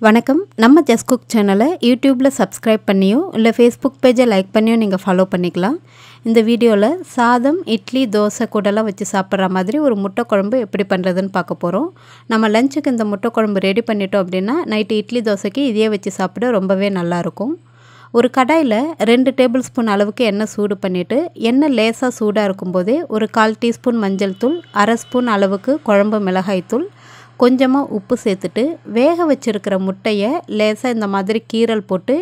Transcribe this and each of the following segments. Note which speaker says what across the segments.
Speaker 1: வணக்கம். நம்ம just cook சேனலை யூடியூப்பில் சப்ஸ்கிரைப் பண்ணியோ இல்லை ஃபேஸ்புக் பேஜை லைக் பண்ணியோ நீங்கள் ஃபாலோ பண்ணிக்கலாம். இந்த வீடியோவில் சாதம், இட்லி, தோசை கூடலாம் வச்சு சாப்பிட்ற மாதிரி ஒரு முட்டை குழம்பு எப்படி பண்ணுறதுன்னு பார்க்க போகிறோம். நம்ம லஞ்சுக்கு இந்த முட்டை குழம்பு ரெடி பண்ணிட்டோம் அப்படின்னா நைட்டு இட்லி தோசைக்கு இதையே வச்சு சாப்பிட ரொம்பவே நல்லாயிருக்கும். ஒரு கடாயில் 2 டேபிள் ஸ்பூன் அளவுக்கு எண்ணெய் சூடு பண்ணிவிட்டு எண்ணெய் லேசாக சூடாக இருக்கும்போதே ஒரு 1/4 டீஸ்பூன் மஞ்சள் தூள், 1/2 ஸ்பூன் அளவுக்கு குழம்பு மிளகாய் தூள், கொஞ்சமாக உப்பு சேர்த்துட்டு வேக வச்சுருக்கிற முட்டையை லேசாக இந்த மாதிரி கீரல் போட்டு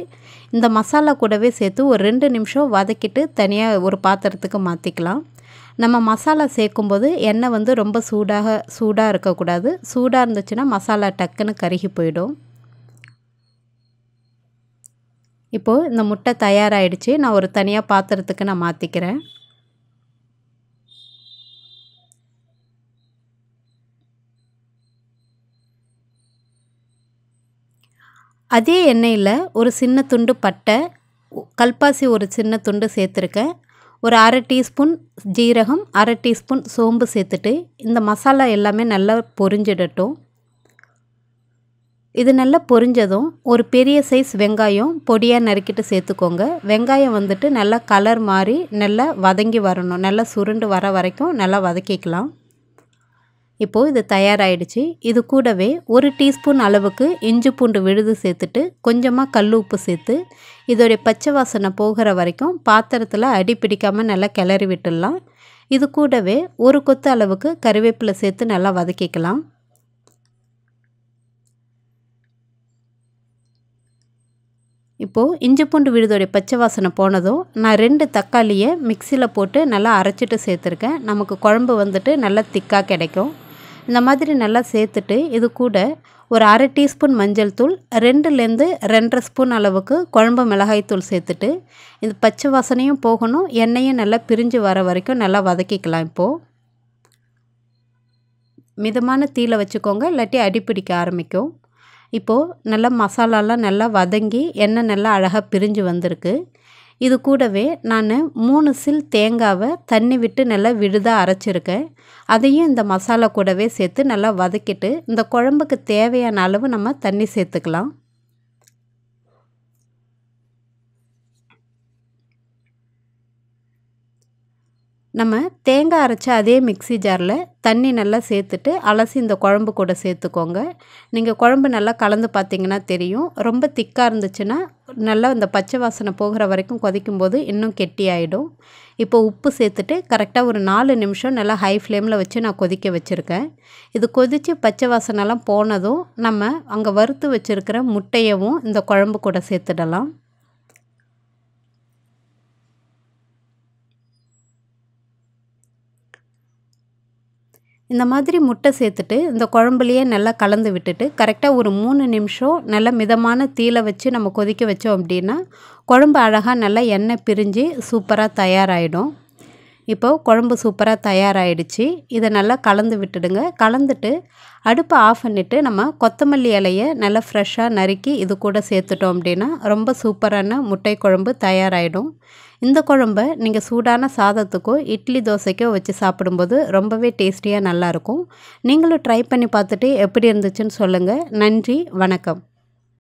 Speaker 1: இந்த மசாலா கூடவே சேர்த்து ஒரு 2 நிமிஷம் வதக்கிட்டு தனியாக ஒரு பாத்திரத்துக்கு மாற்றிக்கலாம். நம்ம மசாலா சேர்க்கும்போது எண்ணெய் ரொம்ப சூடாக இருக்கக்கூடாது. சூடாக இருந்துச்சுன்னா மசாலா டக்குன்னு கருகி போயிடும். இப்போது இந்த முட்டை தயாராகிடுச்சு. நான் ஒரு தனியாக பாத்திரத்துக்கு நான் மாற்றிக்கிறேன். அதே எண்ணெயில் ஒரு சின்ன துண்டு பட்டை, கல்பாசி ஒரு சின்ன துண்டு சேர்த்துருக்கேன். ஒரு 1/2 டீஸ்பூன் ஜீரகம், 1/2 டீஸ்பூன் சோம்பு சேர்த்துட்டு இந்த மசாலா எல்லாமே நல்லா பொரிஞ்சிடட்டும். இது நல்லா பொரிஞ்சதும் ஒரு பெரிய சைஸ் வெங்காயம் பொடியாக நறுக்கிட்டு சேர்த்துக்கோங்க. வெங்காயம் நல்லா கலர் மாறி நல்லா வதங்கி வரணும். நல்லா சுருண்டு வர வரைக்கும் நல்லா வதக்கிக்கலாம். இப்போது இது தயாராகிடுச்சு. இது கூடவே 1 டீஸ்பூன் அளவுக்கு இஞ்சி பூண்டு விழுது சேர்த்துட்டு கொஞ்சமாக கல் உப்பு சேர்த்து இதோடைய பச்சை வாசனை போகிற வரைக்கும் பாத்திரத்தில் அடி பிடிக்காமல் நல்லா கிளறி விட்டுடலாம். இது கூடவே ஒரு கொத்து அளவுக்கு கறிவேப்பிலை சேர்த்து நல்லா வதக்கிக்கலாம். இப்போது இஞ்சி பூண்டு விழுதோடைய பச்சை வாசனை போனதும் நான் 2 தக்காளியை மிக்சியில் போட்டு நல்லா அரைச்சிட்டு சேர்த்துருக்கேன். நமக்கு குழம்பு நல்லா திக்காக கிடைக்கும். இந்த மாதிரி நல்லா சேர்த்துட்டு இது கூட ஒரு 1/2 டீஸ்பூன் மஞ்சள் தூள், 2லேருந்து 2.5 ஸ்பூன் அளவுக்கு குழம்பு மிளகாய் தூள் சேர்த்துட்டு இது பச்சை வாசனையும் போகணும், எண்ணெயும் நல்லா பிரிஞ்சு வர வரைக்கும் நல்லா வதக்கிக்கலாம். இப்போது மிதமான தீயில வச்சுக்கோங்க, இல்லாட்டி அடிப்பிடிக்க ஆரம்பிக்கும். இப்போது நல்லா மசாலாலாம் நல்லா வதங்கி எண்ணெய் நல்லா அழகாக பிரிஞ்சு வந்திருக்கு. இது கூடவே நான் 3 சில் தேங்காவை தண்ணி விட்டு நல்லா விழுதாக அரைச்சிருக்கேன். அதையும் இந்த மசாலா கூடவே சேர்த்து நல்லா வதக்கிட்டு இந்த குழம்புக்கு தேவையான அளவு நம்ம தண்ணி சேர்த்துக்கலாம். நம்ம தேங்காய் அரைச்ச அதே மிக்ஸி ஜாரில் தண்ணி நல்லா சேர்த்துட்டு அலசி இந்த குழம்பு கூட சேர்த்துக்கோங்க. நீங்கள் குழம்பு நல்லா கலந்து பார்த்தீங்கன்னா தெரியும். ரொம்ப திக்காக இருந்துச்சுன்னா நல்லா இந்த பச்சை வாசனை போகிற வரைக்கும் கொதிக்கும்போது இன்னும் கெட்டி ஆகிடும். இப்போ உப்பு சேர்த்துட்டு கரெக்டாக ஒரு 4 நிமிஷம் நல்லா ஹை ஃப்ளேமில் வச்சு நான் கொதிக்க வச்சுருக்கேன். இது கொதித்து பச்சை வாசனைலாம் போனதும் நம்ம அங்கே வறுத்து வச்சுருக்கிற முட்டையவும் இந்த குழம்பு கூட சேர்த்துடலாம். இந்த மாதிரி முட்டை சேர்த்துட்டு இந்த குழம்புலையே நல்லா கலந்து விட்டுட்டு கரெக்டாக ஒரு 3 நிமிஷம் நல்லா மிதமான தீயில வச்சு நம்ம கொதிக்க வச்சோம் அப்படின்னா குழம்பு அழகாக நல்லா எண்ணெய் பிரிஞ்சு சூப்பராக தயாராகிடும். இப்போது குழம்பு சூப்பராக தயாராகிடுச்சு. இதை நல்லா கலந்து விட்டுடுங்க. கலந்துட்டு அடுப்பை ஆஃப் பண்ணிவிட்டு நம்ம கொத்தமல்லி இலையை நல்லா ஃப்ரெஷ்ஷாக நறுக்கி இது கூட சேர்த்துட்டோம் அப்படின்னா ரொம்ப சூப்பரான முட்டை குழம்பு தயாராகிடும். இந்த குழம்பை நீங்கள் சூடான சாதத்துக்கோ இட்லி தோசைக்கோ வச்சு சாப்பிடும்போது ரொம்பவே டேஸ்டியாக நல்லாயிருக்கும். நீங்களும் ட்ரை பண்ணி பார்த்துட்டு எப்படி இருந்துச்சுன்னு சொல்லுங்கள். நன்றி, வணக்கம்.